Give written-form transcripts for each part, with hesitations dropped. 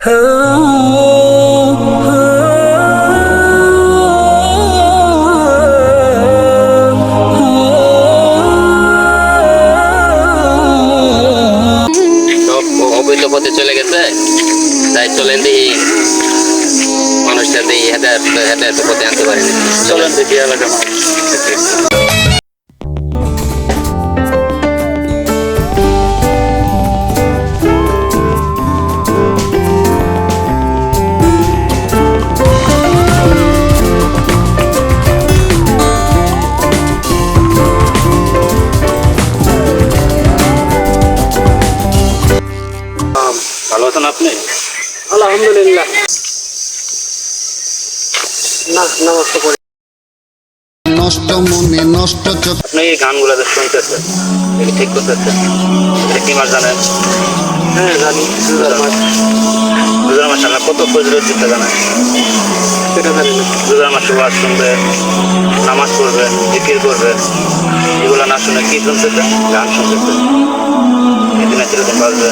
অবৈধ পথে চলে গেছে, তাই চলেন দেখি মানুষটা দেখি হেদায়ত পথে আনতে পারিনি। চলেন দেখি এলাকা ভালো আছেন আপনি? আলহামদুলিল্লাহ। না নমস্তে করি। নষ্ট মনে নষ্ট চোখ। আপনি এই গানগুলো যে শুনতেছেন এটা ঠিক করতেছেন, এটা কি মাস জানেন? হ্যাঁ জানি। রোজার মাসে আমরা কত ফজিলত দিতে জানেন? সেটা জানি না। রোজার মাসে ওয়াজ শুনবে, নামাজ পড়বে, জিকির করবে, এগুলো না শুনে কি শুনতেছেন? গান শুনতেছেন। এদিনে কিরকম বাজবে?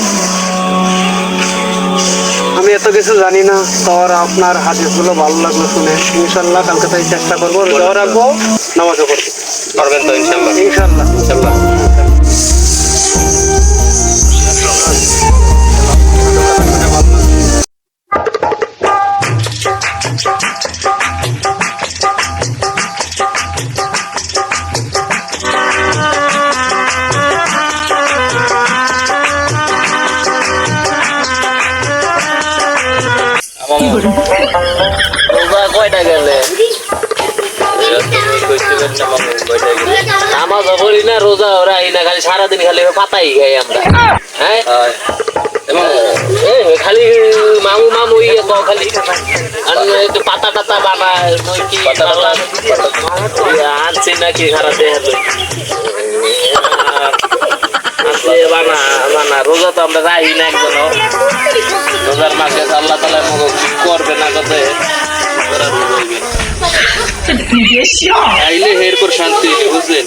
আমি এত কিছু জানি না, তোর আপনার হাদিসগুলো ভালো লাগলো শুনে। ইনশাল্লাহ কালকে তাই চেষ্টা করবো, রোজাও রাখবো, নামাজও করবো। পারবেন তো ইনশাল্লাহ? ইনশাল্লাহ ইনশাল্লাহ। রোজা কয়টা গেলে? নামাজ পড়ি না, রোজা ওরা না, খালি সারাদিন খালি পাতাই খাই আমরা। হ্যাঁ খালি মামু মামু ইয়ে তো খালি একটু পাতা টাতা বানায় কি আনছি নাকি খারাপ বানা বানা। রোজা তো আমরা যাই না একজনও। রোজার মাসে আল্লাহ তালা করবে না কথা আইলে এরপর শান্তি, বুঝলেন?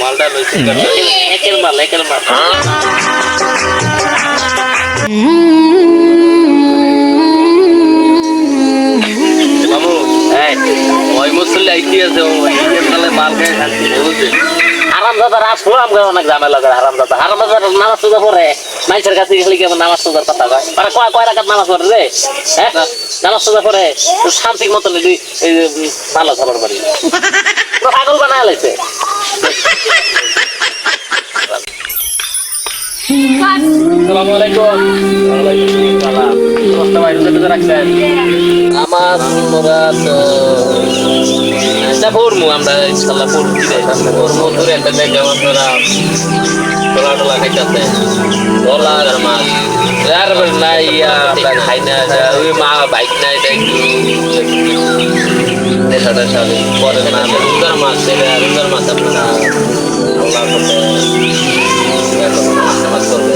মালটা একের মাল একের মাল। মামু ওই মুসল্লি আইতে আছে, মাল খায় শান্তি, বুঝলেন? হারামজাদা রাত হলো আমাকে অনেক ঝামেলা করে। হারামজাদা নামাজ সোজা পড়ে, মানুষের কাছে গেলে কি নামাজ সোজার কথা কয়? মানে কয় রাখাত নামাজ পড়ে রে? হ্যাঁ নামাজ সোজা পড়ে শান্তির মতন ভালো খবর পারি পাগল বানায় লাইছে। আমার পড়মু আমরা ইনশাল্লাহ পড়বো দূরে একটা জায়গা আপনারা টোলা টোলা খাইতেছে ডলার আর মাছ আর নাই আমরা খাই না। ওই মা বাইক নাই নেশা টেশা পরে না। রোজার মাছ রোজার মাছ আপনারা ডলার নামাজ করবে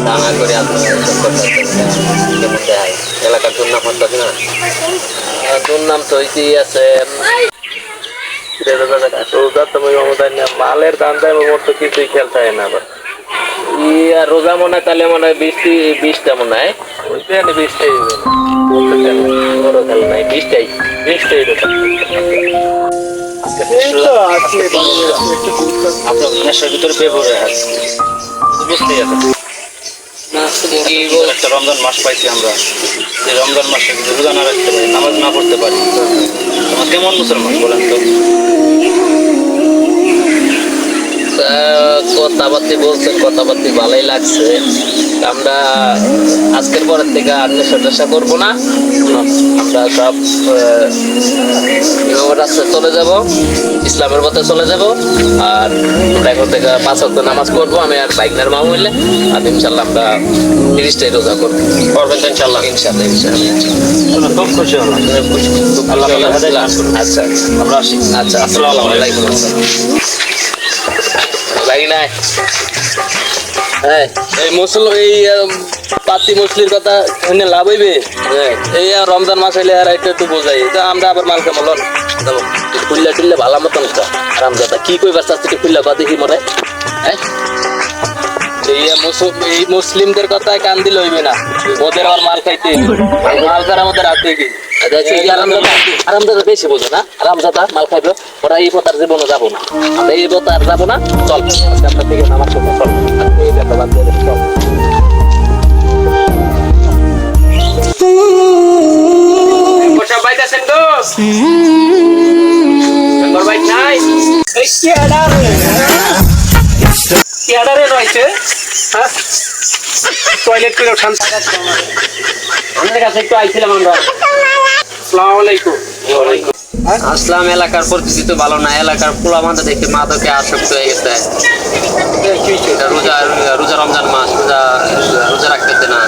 ডাঙা করে আপনারা কেমন দেয় এলাকার দুর্নাম হচ্ছে না? দুর্নাম তো হইতেই আছে। মালের দাম দেয় ওর তো কিছুই খেয়াল থাকে না। আবার রোজা মনে হয় তাহলে মনে হয় 20টা মনে হয় ওইটাই 20টাই বড় খেলা নাই 20টাই আপনার নেশার ভিতরে ব্যবহার আছে বুঝতেই আছে। একটা রমজান মাস পাইছি আমরা, এই রমজান মাসে যদি রোজা না রাখতে পারি, নামাজ না পড়তে পারি, তোমার কেমন মুসলমান বলেন তো? কথাবার্তি বলছেন, কথাবার্তি ভালোই লাগছে। আমরা আজকের পরের থেকে আর নেশা করবো না, আমরা সব রাস্তায় চলে যাব, ইসলামের পথে চলে যাব। আর আমরা এখন থেকে 5 ওয়াক্ত নামাজ পড়বো। আমি আর বাইকনার মামু হইলে আর ইনশাল্লাহ আমরা 30টাই রোজা করবো। করবেন তো ইনশাল্লাহ? ইনশাল্লাহ ইনশাল্লাহ। খুব খুশি হলাম, আল্লাহ আচ্ছা আমরা আসি। আচ্ছা আসসালামু আলাইকুম। হ্যাঁ এই এই পাতি মুসলির কথা শুনে লাভ হইবে। এই রমজান মাস হইলে আর একটু বোঝাই আমরা আবার মাল কেমন খুললে টুললে ভালো মতন আরামদাদা কি কইবার চাচ্ছি খুললে বা দেখি মনে। হ্যাঁ এই এই মুসলিমদের কথায় কান দিলে হইবে না, ওদের আর মাল খাইতে হইবে। মাল ছাড়া আমাদের হাতে কি আরামদাদা বেশি বোঝো না, আরামদাদা মাল খাইবে, ওরা এই পথ আর জীবনে যাবো না, আমরা এই পথ আর যাবো না, চল আজকে আপনার থেকে নামাজ পড়বো, চল আজকে এই ব্যাপার বাদ দিয়ে দেবো, চল। সব বাইতেছেন তো মেম্বার বাইক নাই এই কেডারে রয়েছে হ্যাঁ টয়লেট করে শান্তি আমাদের কাছে একটু আইছিলাম আমরা। আসসালামু আলাইকুম আসলাম। এলাকার পরিস্থিতি তো ভালো না, এলাকার পোলা মাথা দেখে মাদকে আসক্ত হয়ে গেছে। এটা রোজা রমজান মাস, রোজা রাখতেছে না,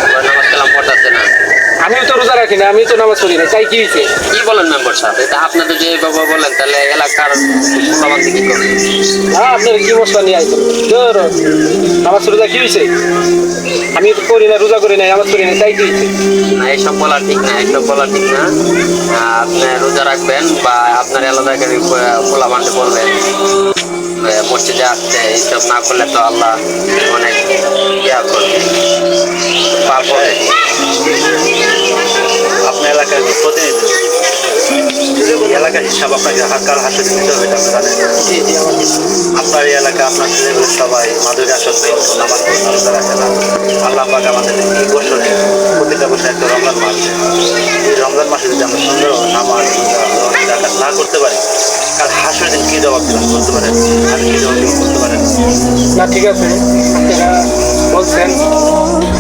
আবার নামাজ কালাম পড়তেছে না। আমিও তো রোজা রাখি না, আমি তো নামাজ পড়ি না, তাই কি হয়েছে? কি বলেন মেম্বার সাহেব, এটা আপনাদের যে বাবা বলেন, তাহলে এলাকার পোলা মাথা কি করবে? হ্যাঁ আপনার কি মশলা নিয়ে আইছেন নামাজ রোজা কি হয়েছে? আমি তো করি না, রোজা করি না, নামাজ পড়ি না, তাই কি হয়েছে? না, এইসব বলা ঠিক না, এইসব বলা ঠিক না। আপনি রোজা রাখবেন বা আপনার এলাকার পোলা মানতে বলবেন মসজিদে আসতে, এইসব না করলে তো আল্লাহ অনেক ইয়া করবে, পাপ হবে। আপনার এলাকার প্রতিনিধি এলাকার হিসাব আপনাকে কারো হাতে দিতে হবে, আপনি জানেন। আপনার এই এলাকা আপনার ছেলেগুলো সবাই মাদকে আসক্ত, নামাজ পড়তে রোজা রাখে না। আল্লাহ পাক আমাদের এই বছরে প্রতিটা বছর একটা রমজান মাস, এই রমজান মাসে যদি আমরা সুন্দর নামাজ জাকাত না করতে পারি, কাল হাসর দিন কি জবাব দিবেন বলতে পারেন? আর কি জবাব দিবেন বলতে পারেন? না ঠিক আছে, আপনারা বলছেন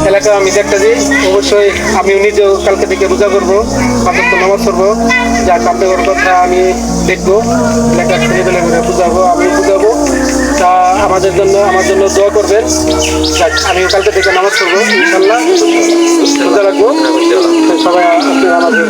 এলাকা আমি একটা দিই, অবশ্যই আমিও নিজেও কালকে থেকে রোজা করবো, আপনার তো নামাজ পড়বো, যাক আপনার কথা আমি দেখবো, এলাকার ছেলেবেলা করে বুঝাবো, আমিও বুঝাবো। তা আমাদের জন্য আমার জন্য দোয়া করবেন, যাক আমিও কালকে থেকে নামাজ পড়বো, ইনশাল্লাহ রোজা রাখবো। সবাই আপনারা আমাদের